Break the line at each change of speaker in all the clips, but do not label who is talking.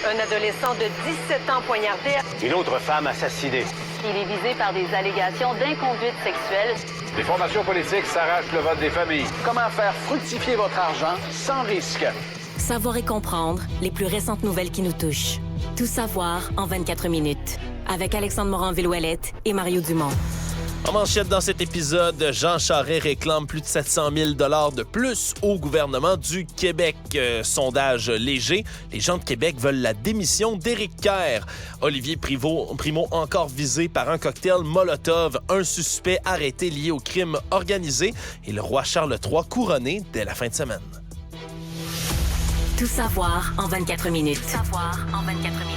Un adolescent de 17 ans poignardé.
Une autre femme assassinée.
Il est visé par des allégations d'inconduite sexuelle.
Les formations politiques s'arrachent le vote des familles.
Comment faire fructifier votre argent sans risque?
Savoir et comprendre les plus récentes nouvelles qui nous touchent. Tout savoir en 24 minutes. Avec Alexandre Morin-Villouellette et Mario Dumont.
En manchette dans cet épisode, Jean Charest réclame plus de 700 000 $ de plus au gouvernement du Québec. Sondage léger, les gens de Québec veulent la démission d'Éric Kerr. Olivier Primo encore visé par un cocktail Molotov, un suspect arrêté lié au crime organisé et le roi Charles III couronné dès la fin de semaine.
Tout savoir en 24 minutes.
Tout savoir en 24 minutes.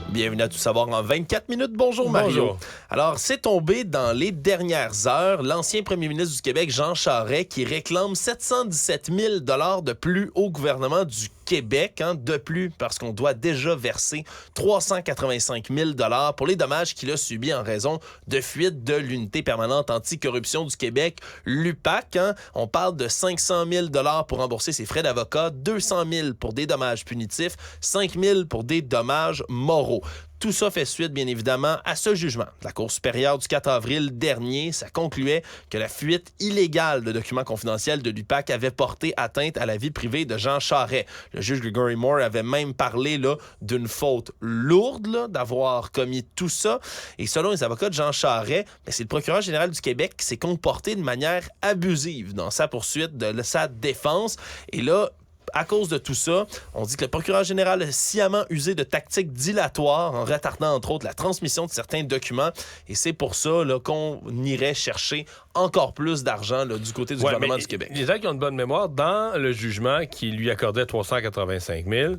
Bienvenue à Tout savoir en 24 minutes. Bonjour Mario.
Bonjour.
Alors, c'est tombé dans les dernières heures l'ancien premier ministre du Québec, Jean Charest, qui réclame 717 000 $ de plus au gouvernement du Québec, de plus, parce qu'on doit déjà verser 385 000 $ pour les dommages qu'il a subis en raison de fuite de l'Unité permanente anticorruption du Québec, l'UPAC. On parle de 500 000 $ pour rembourser ses frais d'avocat, 200 000 pour des dommages punitifs, 5 000 pour des dommages moraux. Tout ça fait suite, bien évidemment, à ce jugement de la Cour supérieure du 4 avril dernier. Ça concluait que la fuite illégale de documents confidentiels de l'UPAC avait porté atteinte à la vie privée de Jean Charest. Le juge Gregory Moore avait même parlé d'une faute lourde d'avoir commis tout ça. Et selon les avocats de Jean Charest, c'est le procureur général du Québec qui s'est comporté de manière abusive dans sa poursuite de sa défense. Et là, à cause de tout ça, on dit que le procureur général a sciemment usé de tactiques dilatoires en retardant, entre autres, la transmission de certains documents. Et c'est pour ça qu'on irait chercher encore plus d'argent du côté du gouvernement du Québec.
Les gens qui ont une bonne mémoire, dans le jugement qui lui accordait 385 000,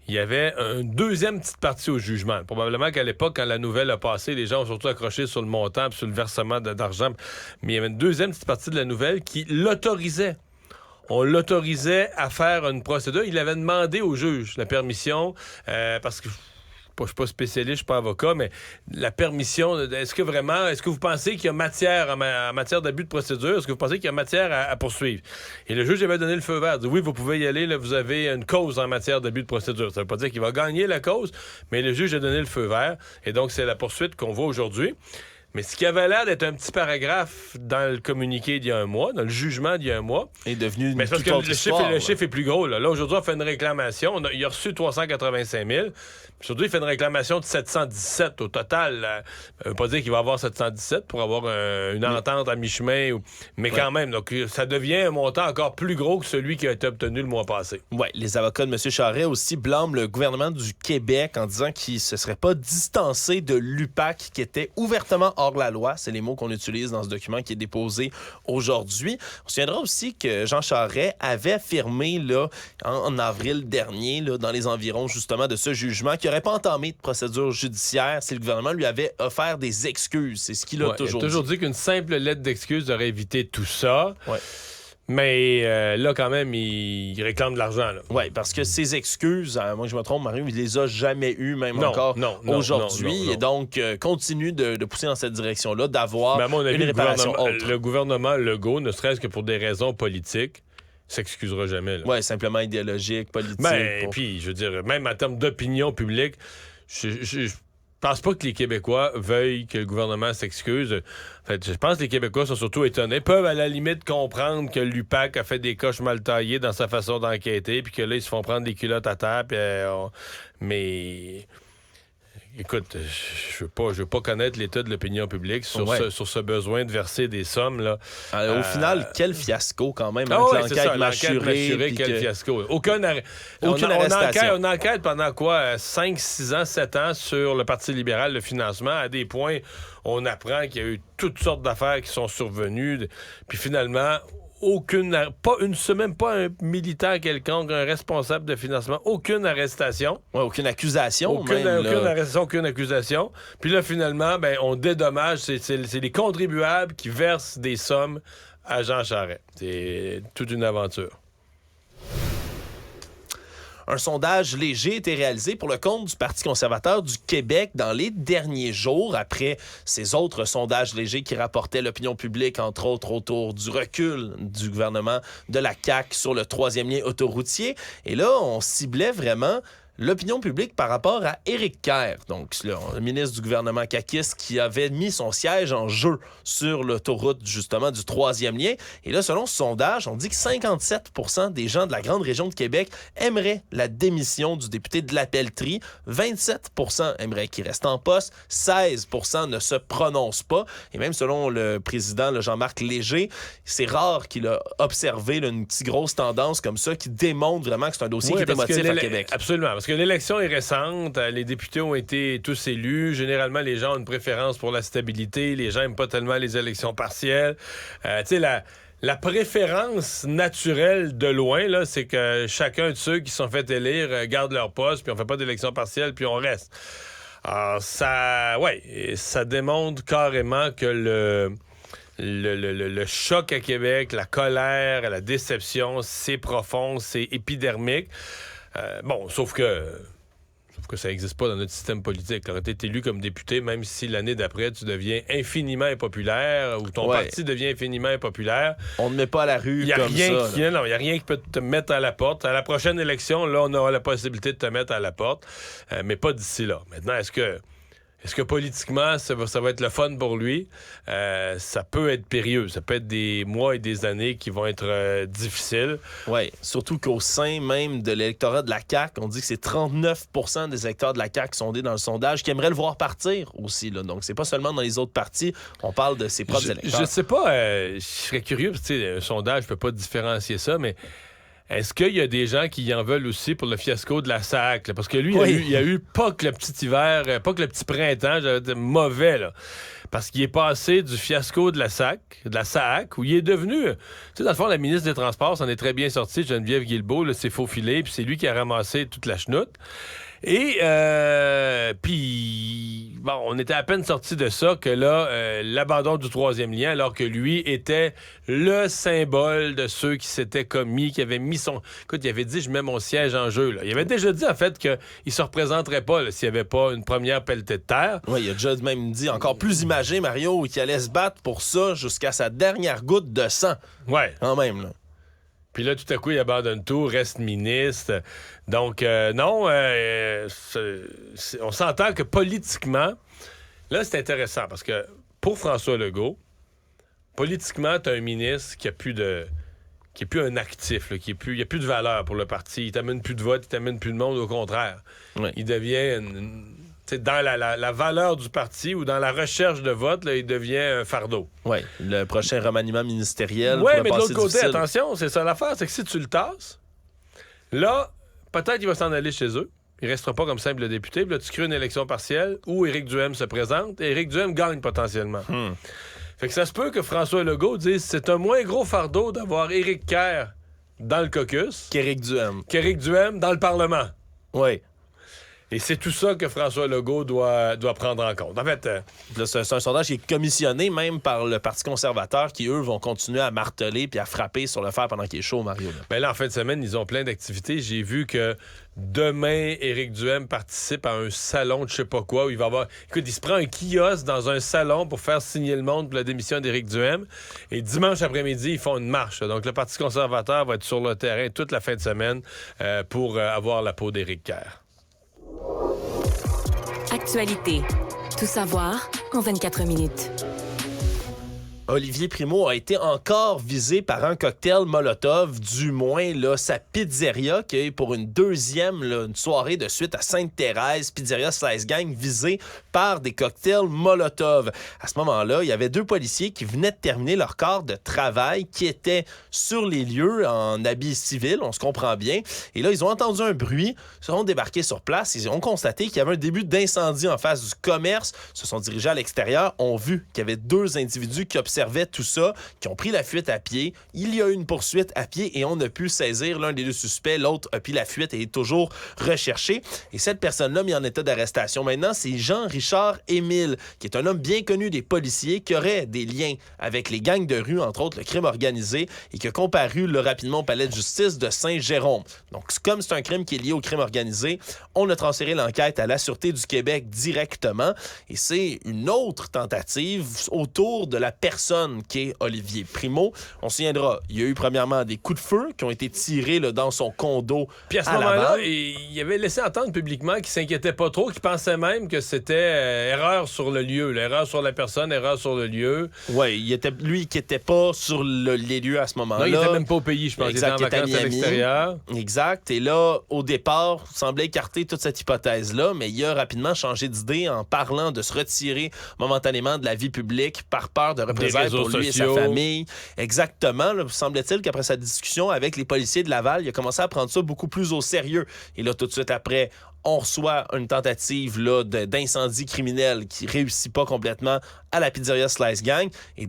il y avait une deuxième petite partie au jugement. Probablement qu'à l'époque, quand la nouvelle a passé, les gens ont surtout accroché sur le montant et sur le versement d'argent. Mais il y avait une deuxième petite partie de la nouvelle qui l'autorisait. On l'autorisait à faire une procédure. Il avait demandé au juge la permission, parce que je suis pas spécialiste, je suis pas avocat, mais la permission, est-ce que vous pensez qu'il y a matière en matière d'abus de procédure? Est-ce que vous pensez qu'il y a matière à poursuivre? Et le juge avait donné le feu vert. Il dit, oui, vous pouvez y aller, là, vous avez une cause en matière d'abus de procédure. Ça veut pas dire qu'il va gagner la cause, mais le juge a donné le feu vert. Et donc, c'est la poursuite qu'on voit aujourd'hui. Mais ce qui avait l'air d'être un petit paragraphe dans le communiqué d'il y a un mois, dans le jugement d'il y a un mois,
est devenu
mais parce que le chiffre est plus gros. Là, aujourd'hui, on fait une réclamation. Il a reçu 385 000. Aujourd'hui, il fait une réclamation de 717 au total. Ça veut pas dire qu'il va avoir 717 pour avoir une entente à mi-chemin. Mais quand même, donc ça devient un montant encore plus gros que celui qui a été obtenu le mois passé.
Oui, les avocats de M. Charest aussi blâment le gouvernement du Québec en disant qu'il ne se serait pas distancé de l'UPAC qui était ouvertement hors la loi. C'est les mots qu'on utilise dans ce document qui est déposé aujourd'hui. On se souviendra aussi que Jean Charest avait affirmé en avril dernier, dans les environs justement de ce jugement, qu'il n'aurait pas entamé de procédure judiciaire si le gouvernement lui avait offert des excuses. C'est ce qu'il a toujours dit.
Il a toujours dit qu'une simple lettre d'excuse aurait évité tout ça.
Ouais.
Mais là, quand même, il réclame de l'argent.
Oui, parce que ces excuses, moi je me trompe, Mario, il les a jamais eues, même encore aujourd'hui.
Non.
Et donc, continue de pousser dans cette direction-là, d'avoir
à mon avis,
une réparation autre.
Le gouvernement Legault, ne serait-ce que pour des raisons politiques, s'excusera jamais.
Oui, simplement idéologique, politique.
Puis, je veux dire, même en termes d'opinion publique, je pense pas que les Québécois veuillent que le gouvernement s'excuse. En fait, je pense que les Québécois sont surtout étonnés. Peuvent à la limite comprendre que l'UPAC a fait des coches mal taillées dans sa façon d'enquêter, puis que là, ils se font prendre des culottes à terre. Mais écoute, je veux pas connaître l'état de l'opinion publique sur ce besoin de verser des sommes. Là.
Au final, quel fiasco quand même.
L'enquête
mâchurée,
quel fiasco. Aucune arrestation. On enquête pendant quoi? 5, 6 ans, 7 ans sur le Parti libéral, le financement. À des points, on apprend qu'il y a eu toutes sortes d'affaires qui sont survenues. Puis finalement, même pas un militaire quelconque, un responsable de financement, aucune arrestation.
Ouais, aucune accusation.
Aucune arrestation, aucune accusation. Puis là, finalement, on dédommage, c'est les contribuables qui versent des sommes à Jean Charest. C'est toute une aventure.
Un sondage léger a été réalisé pour le compte du Parti conservateur du Québec dans les derniers jours, après ces autres sondages légers qui rapportaient l'opinion publique, entre autres, autour du recul du gouvernement de la CAQ sur le 3e lien autoroutier. Et là, on ciblait vraiment l'opinion publique par rapport à Éric Kerr, donc le ministre du gouvernement caquiste qui avait mis son siège en jeu sur l'autoroute justement du troisième lien. Et là, selon ce sondage, on dit que 57% des gens de la grande région de Québec aimeraient la démission du député de la Pelletrie, 27% aimeraient qu'il reste en poste, 16% ne se prononcent pas. Et même selon le président le Jean-Marc Léger, c'est rare qu'il a observé une petite grosse tendance comme ça qui démontre vraiment que c'est un dossier qui est émotif à Québec.
Absolument, parce que l'élection est récente, les députés ont été tous élus, généralement les gens ont une préférence pour la stabilité, les gens n'aiment pas tellement les élections partielles. Tu sais, la préférence naturelle de loin, là, c'est que chacun de ceux qui sont fait élire garde leur poste, puis on fait pas d'élection partielle, puis on reste. Alors, ça démontre carrément que le choc à Québec, la colère, la déception, c'est profond, c'est épidermique. Sauf que ça n'existe pas dans notre système politique. Tu été élu comme député, même si l'année d'après, tu deviens infiniment impopulaire ou ton parti devient infiniment impopulaire. On ne met pas à la rue comme ça. Il n'y a rien qui peut te mettre à la porte. À la prochaine élection, là, on aura la possibilité de te mettre à la porte, mais pas d'ici là. Maintenant, est-ce que politiquement, ça va être le fun pour lui? Ça peut être périlleux. Ça peut être des mois et des années qui vont être difficiles. Oui, surtout qu'au sein même de l'électorat de la CAQ, on dit que c'est 39% des électeurs de la CAQ sondés dans le sondage qui aimeraient le voir partir aussi. Là. Donc, c'est pas seulement dans les autres partis. On parle de ses propres électeurs. Je sais pas. Je serais curieux. Parce que, un sondage ne peut pas différencier ça, mais... Est-ce qu'il y a des gens qui en veulent aussi pour le fiasco de la SAQ? Là? Parce que lui, il y a eu pas que le petit hiver, pas que le petit printemps, j'allais dire mauvais, là. Parce qu'il est passé du fiasco de la SAQ, où il est devenu... Tu sais, dans le fond, la ministre des Transports s'en est très bien sortie, Geneviève Guilbeault, là, s'est faufilée, puis c'est lui qui a ramassé toute la chenoute. Et puis, on était à peine sorti de ça que là, l'abandon du troisième lien, alors que lui était le symbole de ceux qui s'étaient commis, qui avaient mis son... Écoute, il avait dit « je mets mon siège en jeu ». Il avait déjà dit, en fait, qu'il ne se représenterait pas s'il n'y avait pas une première pelletée de terre. Oui, il a déjà même dit, encore plus imagé, Mario, qu'il allait se battre pour ça jusqu'à sa dernière goutte de sang. Ouais. Quand même, là. Puis là, tout à coup, il abandonne tout, reste ministre. Donc, on s'entend que politiquement, là, c'est intéressant parce que pour François Legault, politiquement, tu as un ministre qui est plus un actif, là, il n'y a plus de valeur pour le parti. Il t'amène plus de vote, il t'amène plus de monde, au contraire. Oui. Il devient dans la valeur du parti ou dans la recherche de vote, là, il devient un fardeau. Oui, le prochain remaniement ministériel. Oui, mais de l'autre côté, difficile. Attention, c'est ça l'affaire, c'est que si tu le tasses, là, peut-être qu'il va s'en aller chez eux. Il restera pas comme simple député. Puis là, tu crées une élection partielle où Éric Duhem se présente et Éric Duhem gagne potentiellement. Fait que ça se peut que François Legault dise c'est un moins gros fardeau d'avoir Éric Kerr dans le caucus qu'Éric Duhem dans le Parlement. Oui. Et c'est tout ça que François Legault doit prendre en compte. En fait, là, c'est un sondage qui est commissionné même par le Parti conservateur qui, eux, vont continuer à marteler puis à frapper sur le fer pendant qu'il est chaud, Mario. Ben là, en fin de semaine, ils ont plein d'activités. J'ai vu que demain, Éric Duhem participe à un salon de je sais pas quoi où il va avoir... Écoute, il se prend un kiosque dans un salon pour faire signer le monde pour la démission d'Éric Duhem. Et dimanche après-midi, ils font une marche. Donc, le Parti conservateur va être sur le terrain toute la fin de semaine pour avoir la peau d'Éric Kerr.
Actualité. Tout savoir en 24 minutes.
Olivier Primo a été encore visé par un cocktail Molotov, du moins là, sa pizzeria, qui est pour une deuxième une soirée de suite à Sainte-Thérèse, pizzeria Slice Gang, visée par des cocktails Molotov. À ce moment-là, il y avait 2 policiers qui venaient de terminer leur quart de travail, qui étaient sur les lieux en habits civils, on se comprend bien. Et là, ils ont entendu un bruit, se sont débarqués sur place, ils ont constaté qu'il y avait un début d'incendie en face du commerce, se sont dirigés à l'extérieur, ont vu qu'il y avait 2 individus qui observaient tout ça, qui ont pris la fuite à pied. Il y a eu une poursuite à pied et on a pu saisir l'un des 2 suspects. L'autre a pris la fuite et est toujours recherché. Et cette personne-là mis en état d'arrestation maintenant, c'est Jean-Richard Émile, qui est un homme bien connu des policiers, qui aurait des liens avec les gangs de rue, entre autres le crime organisé, et qui a comparu rapidement au palais de justice de Saint-Jérôme. Donc, comme c'est un crime qui est lié au crime organisé, on a transféré l'enquête à la Sûreté du Québec directement. Et c'est une autre tentative autour de la personne personne qu'est Olivier Primo. On se souviendra, il y a eu premièrement des coups de feu qui ont été tirés là, dans son condo.
Puis à ce moment-là, il avait laissé entendre publiquement qu'il s'inquiétait pas trop, qu'il pensait même que c'était erreur sur le lieu, erreur sur la personne, erreur sur le lieu.
Oui, lui qui était pas sur les lieux à ce moment-là.
Non, il était même pas au pays, je pense.
Exact,
il était en vacances à l'extérieur.
Exact. Et là, au départ, il semblait écarter toute cette hypothèse-là, mais il a rapidement changé d'idée en parlant de se retirer momentanément de la vie publique par peur de représailles pour lui et sa famille. Exactement. Là, semble-t-il qu'après sa discussion avec les policiers de Laval, il a commencé à prendre ça beaucoup plus au sérieux. Et là, tout de suite après, on reçoit une tentative là, d'incendie criminel qui réussit pas complètement à la pizzeria Slice Gang. Et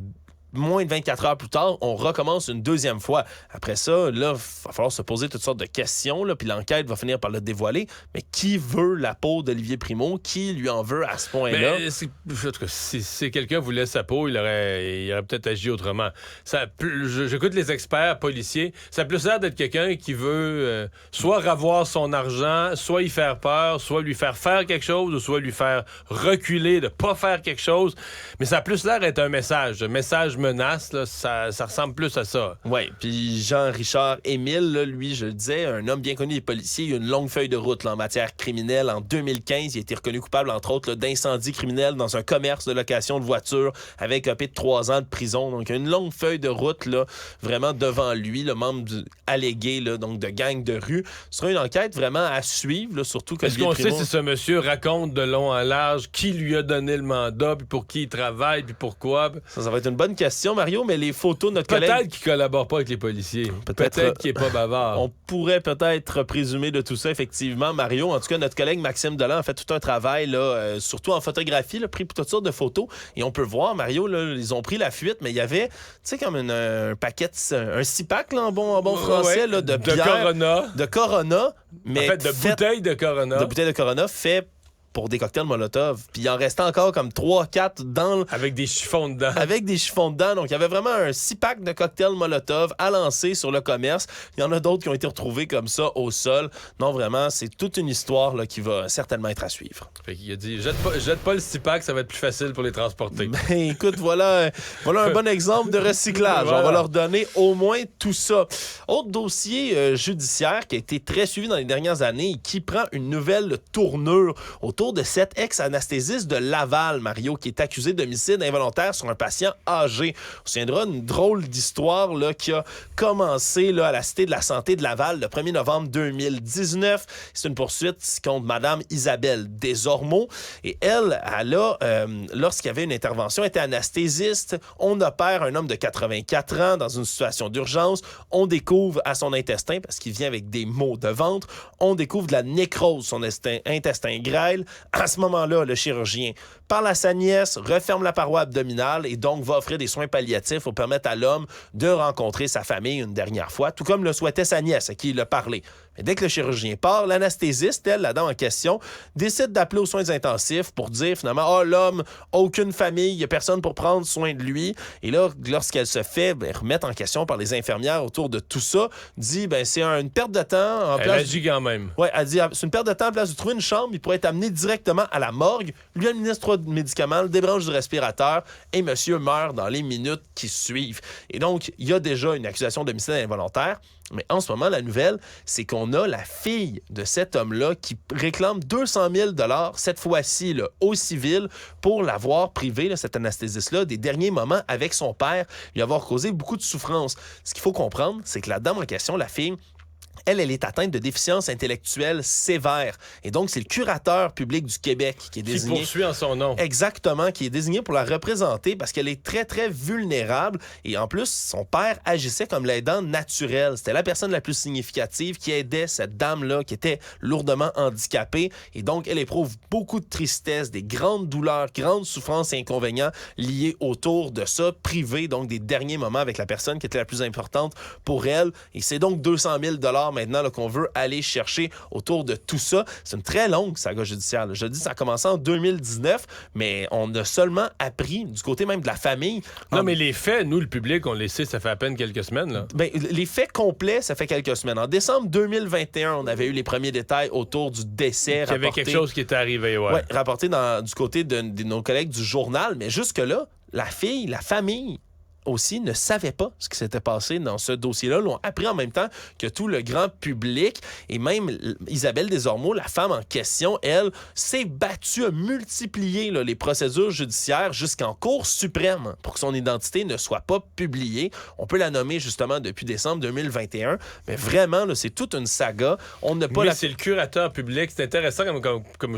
moins de 24 heures plus tard, on recommence une deuxième fois. Après ça, là, il va falloir se poser toutes sortes de questions, là, puis l'enquête va finir par le dévoiler. Mais qui veut la peau d'Olivier Primo? Qui lui en veut à ce point-là?
Si quelqu'un voulait sa peau, il aurait peut-être agi autrement. J'écoute les experts policiers. Ça a plus l'air d'être quelqu'un qui veut soit ravoir son argent, soit y faire peur, soit lui faire quelque chose, ou soit lui faire reculer de pas faire quelque chose. Mais ça a plus l'air d'être un message menace, là, ça ressemble plus à ça.
Oui, puis Jean-Richard Émile, là, lui, je le disais, un homme bien connu des policiers, il a une longue feuille de route là, en matière criminelle. En 2015, il a été reconnu coupable, entre autres, là, d'incendie criminel dans un commerce de location de voitures avec un peu de 3 ans de prison. Donc, une longue feuille de route, là, vraiment devant lui, le membre allégué là, donc de gang de rue. Ce sera une enquête vraiment à suivre, là, surtout que...
Est-ce qu'on sait si ce monsieur raconte de long en large qui lui a donné le mandat, puis pour qui il travaille, puis pourquoi?
Ça va être une bonne question, Mario, mais les photos de notre collègue...
Peut-être qu'il collabore pas avec les policiers. Peut-être qu'il est pas bavard.
On pourrait peut-être présumer de tout ça, effectivement, Mario. En tout cas, notre collègue Maxime Delan a fait tout un travail, là, surtout en photographie, là, pris toutes sortes de photos. Et on peut voir, Mario, là, ils ont pris la fuite, mais il y avait, tu sais, comme un paquet, un 6-pack, là, en bon français, là, de bière.
Corona.
De Corona. Mais
en fait, bouteilles de Corona.
De bouteilles de Corona fait pour des cocktails Molotov. Puis il en restait encore comme 3-4 dans...
Avec des chiffons dedans.
Avec des chiffons dedans. Donc, il y avait vraiment un 6-pack de cocktails Molotov à lancer sur le commerce. Il y en a d'autres qui ont été retrouvés comme ça au sol. Non, vraiment, c'est toute une histoire là, qui va certainement être à suivre.
Fait qu'il a dit, jette pas le 6-pack, ça va être plus facile pour les transporter.
Ben, écoute, voilà un bon exemple de recyclage. Voilà. On va leur donner au moins tout ça. Autre dossier judiciaire qui a été très suivi dans les dernières années et qui prend une nouvelle tournure autour de cet ex-anesthésiste de Laval, Mario, qui est accusé d'homicide involontaire sur un patient âgé. On se souviendra d'une drôle d'histoire là, qui a commencé là, à la Cité de la Santé de Laval le 1er novembre 2019. C'est une poursuite contre Mme Isabelle Desormeaux. Et elle a, lorsqu'il y avait une intervention, était anesthésiste. On opère un homme de 84 ans dans une situation d'urgence. On découvre à son intestin, parce qu'il vient avec des maux de ventre, on découvre de la nécrose, son intestin grêle. À ce moment-là, le chirurgien parle à sa nièce, referme la paroi abdominale et donc va offrir des soins palliatifs pour permettre à l'homme de rencontrer sa famille une dernière fois, tout comme le souhaitait sa nièce à qui il a parlé. Mais dès que le chirurgien part, l'anesthésiste, elle, la dame en question, décide d'appeler aux soins intensifs pour dire finalement, l'homme n'a aucune famille, il n'y a personne pour prendre soin de lui. Et là, lorsqu'elle se fait remettre en question par les infirmières autour de tout ça, dit, c'est une perte de temps.
Elle agit quand même.
Oui, elle dit, c'est une perte de temps en place de trouver une chambre, il pourrait être amené directement à la morgue, lui administre 3 médicaments, le débranche du respirateur et monsieur meurt dans les minutes qui suivent. Et donc, il y a déjà une accusation d'homicide involontaire. Mais en ce moment, la nouvelle, c'est qu'on a la fille de cet homme-là qui réclame 200 000 $, cette fois-ci là, au civil, pour l'avoir privé, là, cet anesthésiste-là, des derniers moments avec son père, lui avoir causé beaucoup de souffrance. Ce qu'il faut comprendre, c'est que la dame en question, la fille, elle est atteinte de déficience intellectuelle sévère. Et donc, c'est le curateur public du Québec qui est désigné.
Qui poursuit en son nom.
Exactement, qui est désigné pour la représenter parce qu'elle est très, très vulnérable. Et en plus, son père agissait comme l'aidant naturel. C'était la personne la plus significative qui aidait cette dame-là qui était lourdement handicapée. Et donc, elle éprouve beaucoup de tristesse, des grandes douleurs, grandes souffrances et inconvénients liés autour de ça, privé donc des derniers moments avec la personne qui était la plus importante pour elle. Et c'est donc 200 000 $ milliards maintenant là, qu'on veut aller chercher autour de tout ça. C'est une très longue saga judiciaire. Là. Je dis, ça a commencé en 2019, mais on a seulement appris du côté même de la famille.
Non, mais les faits, nous, le public, on les sait, ça fait à peine quelques semaines. Là.
Ben, les faits complets, ça fait quelques semaines. En décembre 2021, on avait eu les premiers détails autour du décès.
Il y avait quelque chose qui était arrivé, ouais.
Oui, rapporté du côté de nos collègues du journal. Mais jusque-là, la famille aussi ne savait pas ce qui s'était passé dans ce dossier-là. L'ont appris en même temps que tout le grand public. Et même Isabelle Desormeaux, la femme en question, elle, s'est battue, a multiplié là, les procédures judiciaires jusqu'en Cour suprême pour que son identité ne soit pas publiée. On peut la nommer justement depuis décembre 2021. Mais vraiment, là, c'est toute une saga. On n'a pas
c'est le curateur public. C'est intéressant comme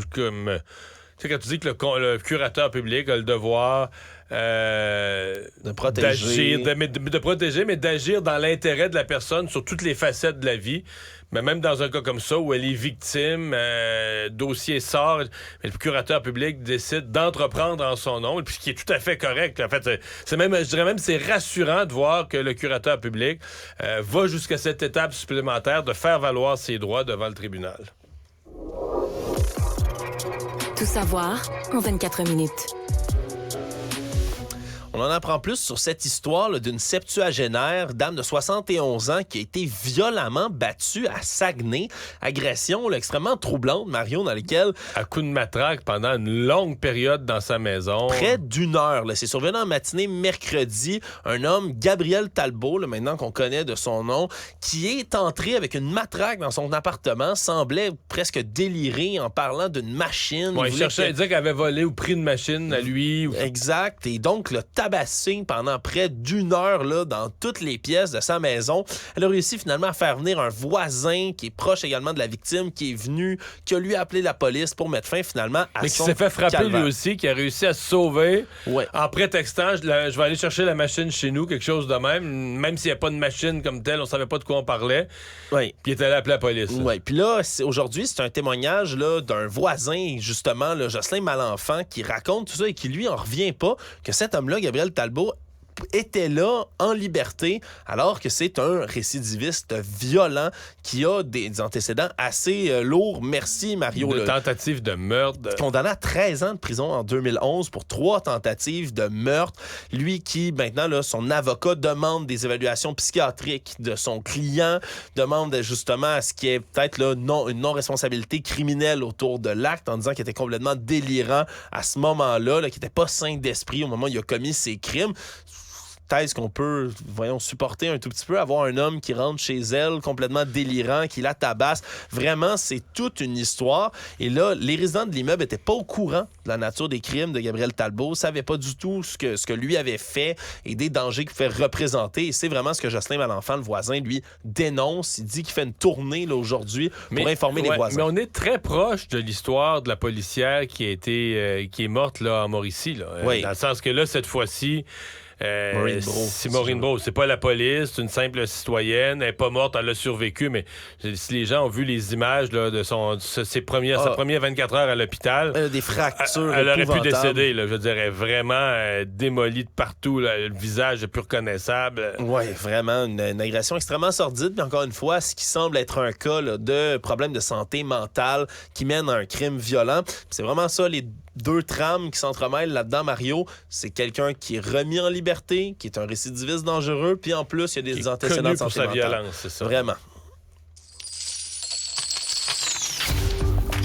tu sais, quand tu dis que le curateur public a le devoir
de protéger,
de protéger, mais d'agir dans l'intérêt de la personne sur toutes les facettes de la vie. Mais même dans un cas comme ça, où elle est victime, dossier sort, mais le curateur public décide d'entreprendre en son nom, ce qui est tout à fait correct. En fait, c'est même, je dirais même, c'est rassurant de voir que le curateur public va jusqu'à cette étape supplémentaire de faire valoir ses droits devant le tribunal.
Tout savoir en 24 minutes.
On en apprend plus sur cette histoire là, d'une septuagénaire, dame de 71 ans, qui a été violemment battue à Saguenay. Agression là, extrêmement troublante, Mario, dans laquelle...
À coups de matraque pendant une longue période dans sa maison.
Près d'une heure. Là. C'est survenu en matinée mercredi. Un homme, Gabriel Talbot, là, maintenant qu'on connaît de son nom, qui est entré avec une matraque dans son appartement, semblait presque délirer en parlant d'une machine.
Ouais, il cherchait à dire qu'elle avait volé ou pris une machine à lui.
Exact. Et donc, le tabassé pendant près d'une heure là, dans toutes les pièces de sa maison. Elle a réussi finalement à faire venir un voisin qui est proche également de la victime, qui est venu, qui a lui appelé la police pour mettre fin finalement à
mais
son
qui s'est fait frapper
calvaire.
lui aussi, qui a réussi à se sauver
ouais.
en prétextant je vais aller chercher la machine chez nous, quelque chose de même s'il n'y a pas de machine comme telle, on savait pas de quoi on parlait.
Ouais.
Puis il est allé appeler la police.
Oui, puis là, aujourd'hui, c'est un témoignage là, d'un voisin, justement, là, Jocelyn Malenfant, qui raconte tout ça et qui, lui, en revient pas que cet homme-là, Gabriel Talbot, était là en liberté alors que c'est un récidiviste violent qui a des antécédents assez lourds. Merci, Mario.
De tentative de meurtre.
Condamné à 13 ans de prison en 2011 pour 3 tentatives de meurtre. Lui qui, maintenant, là, son avocat demande des évaluations psychiatriques de son client, demande justement à ce qu'il y ait peut-être là, une non-responsabilité criminelle autour de l'acte en disant qu'il était complètement délirant à ce moment-là, qu'il n'était pas sain d'esprit au moment où il a commis ses crimes. Thèse qu'on peut, supporter un tout petit peu, avoir un homme qui rentre chez elle complètement délirant, qui la tabasse. Vraiment, c'est toute une histoire. Et là, les résidents de l'immeuble n'étaient pas au courant de la nature des crimes de Gabriel Talbot, ne savaient pas du tout ce que lui avait fait et des dangers qu'il pouvait représenter. Et c'est vraiment ce que Jocelyn Malenfant, le voisin, lui, dénonce. Il dit qu'il fait une tournée là, aujourd'hui pour informer les voisins.
Mais on est très proche de l'histoire de la policière qui est morte là, en Mauricie. Là,
oui.
Dans le sens que là, cette fois-ci...
Maureen Brault.
C'est Maureen Brault. C'est pas la police, c'est une simple citoyenne. Elle n'est pas morte, elle a survécu, mais si les gens ont vu les images là, de sa première 24 heures à l'hôpital...
des fractures
elle aurait pu décéder. Là, je dirais vraiment démolie de partout. Là, le visage est plus reconnaissable.
Oui, vraiment une agression extrêmement sordide. Mais encore une fois, ce qui semble être un cas là, de problème de santé mentale qui mène à un crime violent. C'est vraiment ça, les deux trames qui s'entremêlent là-dedans, Mario. C'est quelqu'un qui est remis en liberté, qui est un récidiviste dangereux, puis en plus, il y a des antécédents de santé mentale.
Violence, c'est ça.
Vraiment.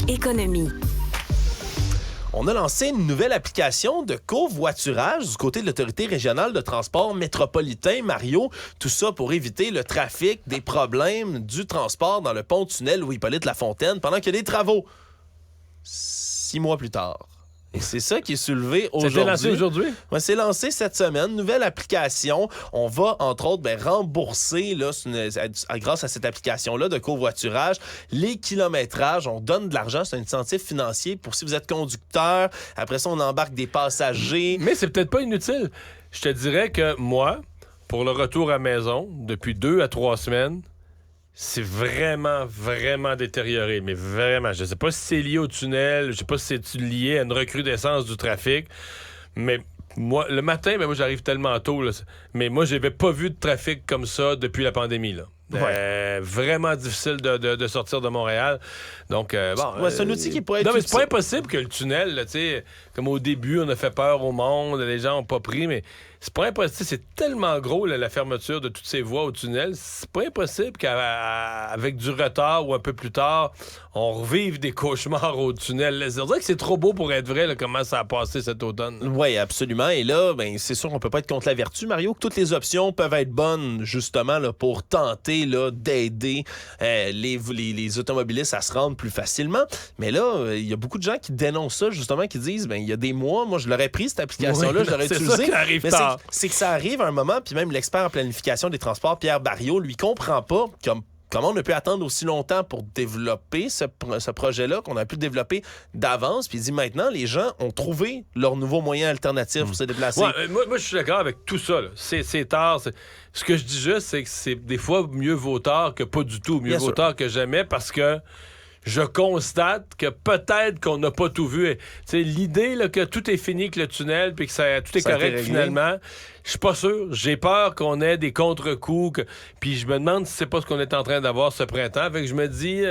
Économie.
On a lancé une nouvelle application de covoiturage du côté de l'Autorité régionale de transport métropolitain, Mario. Tout ça pour éviter le trafic, des problèmes du transport dans le pont-tunnel Louis-Hippolyte-Lafontaine pendant qu'il y a des travaux. 6 mois plus tard. Et c'est ça qui est soulevé aujourd'hui.
C'était lancé aujourd'hui?
Ouais, c'est lancé cette semaine. Nouvelle application. On va, entre autres, rembourser, là, grâce à cette application-là de covoiturage, les kilométrages. On donne de l'argent. C'est un incentif financier pour si vous êtes conducteur. Après ça, on embarque des passagers.
Mais c'est peut-être pas inutile. Je te dirais que moi, pour le retour à la maison, depuis 2 à 3 semaines, c'est vraiment, vraiment détérioré. Mais vraiment, je sais pas si c'est lié au tunnel, je sais pas si c'est lié à une recrudescence du trafic, mais moi, le matin, moi, j'arrive tellement tôt, là, mais moi, j'avais pas vu de trafic comme ça depuis la pandémie, là. Vraiment difficile de sortir de Montréal. Donc,
c'est un outil qui pourrait être
non, mais c'est
utile.
pas impossible que le tunnel, là, tu sais, comme au début, on a fait peur au monde, les gens n'ont pas pris, mais c'est pas impossible. C'est tellement gros, là, la fermeture de toutes ces voies au tunnel. C'est pas impossible qu'avec du retard ou un peu plus tard, on revive des cauchemars au tunnel. C'est vrai que c'est trop beau pour être vrai, là, comment ça a passé cet automne.
Oui, absolument. Et là, c'est sûr qu'on peut pas être contre la vertu, Mario, que toutes les options peuvent être bonnes, justement, là, pour tenter là, d'aider les automobilistes à se rendre plus facilement. Mais là, il y a beaucoup de gens qui dénoncent ça, justement, qui disent, il y a des mois, moi, je l'aurais pris, cette application-là, je l'aurais utilisée.
C'est ça qui arrive
mais
tard.
c'est que ça arrive à un moment, puis même l'expert en planification des transports, Pierre Barriot, lui, comprend pas comment on a pu attendre aussi longtemps pour développer ce projet-là, qu'on a pu développer d'avance. Puis il dit maintenant, les gens ont trouvé leur nouveau moyen alternatif pour se déplacer.
Ouais, moi, je suis d'accord avec tout ça. Là. C'est tard. Ce que je dis juste, c'est que c'est des fois mieux vaut tard que pas du tout. Mieux vaut tard que jamais parce que je constate que peut-être qu'on n'a pas tout vu. T'sais, l'idée là, que tout est fini avec le tunnel puis que tout est correct finalement, je suis pas sûr. J'ai peur qu'on ait des contre-coups. Puis je me demande si c'est pas ce qu'on est en train d'avoir ce printemps. Fait que je me dis,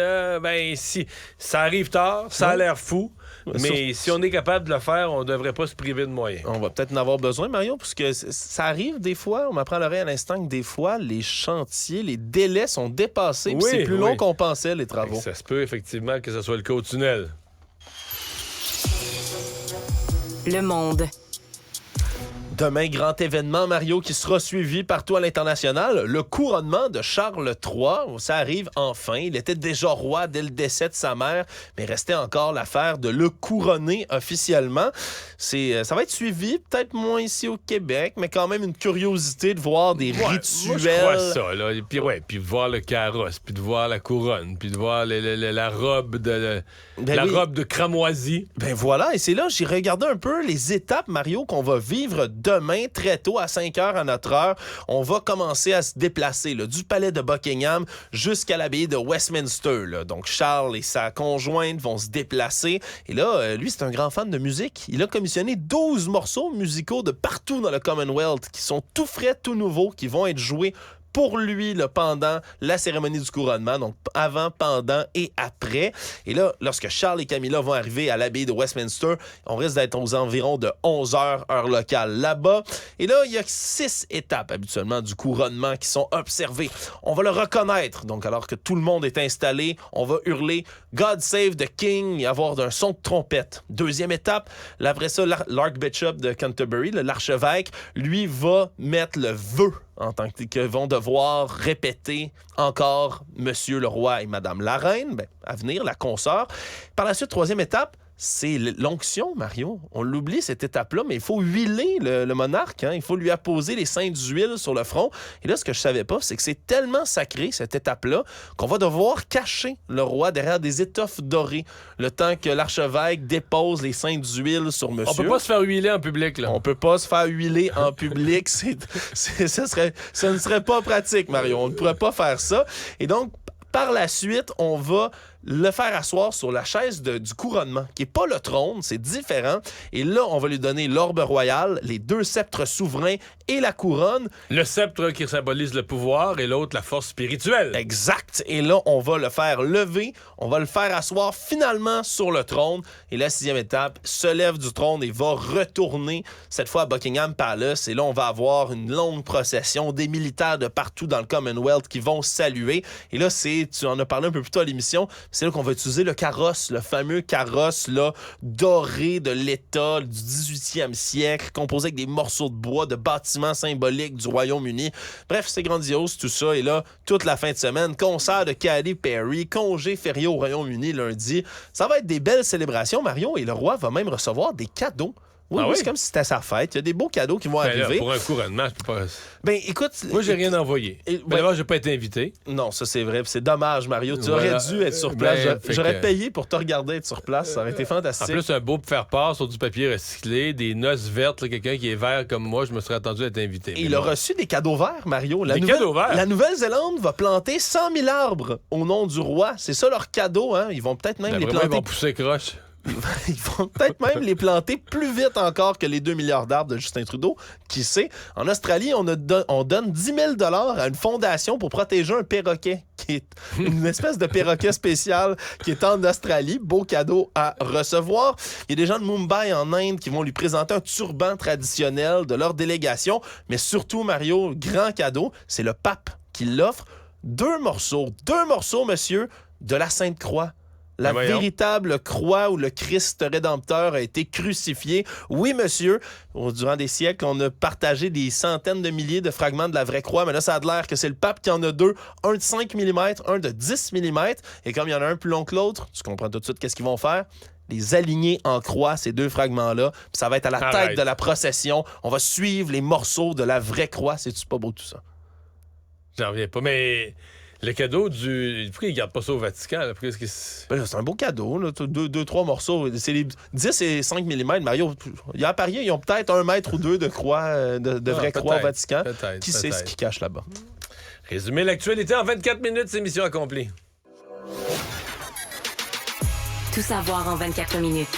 si ça arrive tard, ça a l'air fou. Mais si on est capable de le faire, on devrait pas se priver de moyens.
On va peut-être en avoir besoin, Mario, parce que ça arrive des fois, on m'apprend à l'oreille à l'instant que des fois, les chantiers, les délais sont dépassés, puis c'est plus long qu'on pensait, les travaux.
Ça se peut effectivement que ce soit le cas au tunnel.
Le Monde.
Demain, grand événement, Mario, qui sera suivi partout à l'international. Le couronnement de Charles III, ça arrive enfin. Il était déjà roi dès le décès de sa mère, mais restait encore l'affaire de le couronner officiellement. Ça va être suivi, peut-être moins ici au Québec, mais quand même une curiosité de voir des rituels.
Moi, je crois ça. Là. Puis de voir le carrosse, puis de voir la couronne, puis de voir la robe robe de cramoisie.
Ben voilà, et c'est là, j'ai regardé un peu les étapes, Mario, qu'on va vivre demain, très tôt, à 5 heures à notre heure. On va commencer à se déplacer là, du palais de Buckingham jusqu'à l'abbaye de Westminster. Là. Donc, Charles et sa conjointe vont se déplacer. Et là, lui, c'est un grand fan de musique. Il a commissionné 12 morceaux musicaux de partout dans le Commonwealth qui sont tout frais, tout nouveaux, qui vont être joués pour lui pendant la cérémonie du couronnement, donc avant, pendant et après. Et là, lorsque Charles et Camilla vont arriver à l'abbaye de Westminster, on risque d'être aux environs de 11 heures, heure locale là-bas. Et là, il y a 6 étapes habituellement du couronnement qui sont observées. On va le reconnaître. Donc, alors que tout le monde est installé, on va hurler « God save the King » et avoir un son de trompette. Deuxième étape, après ça, l'Archbishop de Canterbury, l'archevêque, lui va mettre le vœu en tant que vont devoir répéter encore Monsieur le roi et Madame la reine, à venir, la consort. Par la suite, troisième étape, c'est l'onction, Mario. On l'oublie, cette étape-là, mais il faut huiler le monarque. Hein? Il faut lui apposer les saintes huiles sur le front. Et là, ce que je savais pas, c'est que c'est tellement sacré, cette étape-là, qu'on va devoir cacher le roi derrière des étoffes dorées le temps que l'archevêque dépose les saintes huiles sur monsieur.
On peut pas se faire huiler en public, là.
On peut pas se faire huiler en public. Ça ne serait pas pratique, Mario. On ne pourrait pas faire ça. Et donc, par la suite, on va le faire asseoir sur la chaise du couronnement, qui n'est pas le trône, c'est différent. Et là, on va lui donner l'orbe royal, les 2 sceptres souverains et la couronne.
Le sceptre qui symbolise le pouvoir et l'autre la force spirituelle.
Exact. Et là, on va le faire lever, on va le faire asseoir finalement sur le trône. Et la 6e étape, se lève du trône et va retourner, cette fois à Buckingham Palace. Et là, on va avoir une longue procession, des militaires de partout dans le Commonwealth qui vont saluer. Et là, tu en as parlé un peu plus tôt à l'émission, c'est là qu'on va utiliser le carrosse, le fameux carrosse là, doré de l'État du 18e siècle, composé avec des morceaux de bois, de bâtiments symboliques du Royaume-Uni. Bref, c'est grandiose tout ça. Et là, toute la fin de semaine, concert de Katy Perry, congé férié au Royaume-Uni lundi. Ça va être des belles célébrations, Mario, et le roi va même recevoir des cadeaux. Oui, c'est comme si c'était sa fête. Il y a des beaux cadeaux qui vont arriver.
Là, pour un couronnement, je peux pas...
écoute...
Moi, j'ai rien envoyé. D'abord, j'ai pas été invité.
Non, ça, c'est vrai. C'est dommage, Mario. Tu aurais dû être sur place. J'aurais payé pour te regarder être sur place. Ça aurait été fantastique.
En plus, un beau faire part sur du papier recyclé, des noces vertes. Quelqu'un qui est vert comme moi, je me serais attendu à être invité.
Et il a reçu des cadeaux verts, Mario.
Cadeaux verts?
La Nouvelle-Zélande va planter 100 000 arbres au nom du roi. C'est ça leur cadeau. Hein? Ils vont peut-être même les planter.
Ils vont pousser croche.
Ils vont peut-être même les planter plus vite encore que les 2 milliards d'arbres de Justin Trudeau. Qui sait? En Australie, on donne 10 000 $ à une fondation pour protéger un perroquet, qui est une espèce de perroquet spécial qui est en Australie. Beau cadeau à recevoir. Il y a des gens de Mumbai en Inde qui vont lui présenter un turban traditionnel de leur délégation. Mais surtout, Mario, grand cadeau, c'est le pape qui l'offre. 2 morceaux, monsieur, de la Sainte Croix. La véritable croix où le Christ rédempteur a été crucifié. Oui, monsieur, durant des siècles, on a partagé des centaines de milliers de fragments de la vraie croix, mais là, ça a l'air que c'est le pape qui en a 2, un de 5 mm, un de 10 mm, et comme il y en a un plus long que l'autre, tu comprends tout de suite qu'est-ce qu'ils vont faire? Les aligner en croix, ces 2 fragments-là, puis ça va être à la tête de la procession. On va suivre les morceaux de la vraie croix. C'est-tu pas beau tout ça?
J'en reviens pas, mais... Le cadeau pourquoi ils gardent pas ça au Vatican? Là?
C'est un beau cadeau. 2-3 morceaux. C'est les 10 et 5 mm. Mario, il y a à parier, ils ont peut-être 1 mètre ou 2 de croix, de vraie croix au Vatican. Qui sait ce qui cache là-bas?
Résumer l'actualité en 24 minutes, c'est mission accomplie.
Tout savoir en 24 minutes.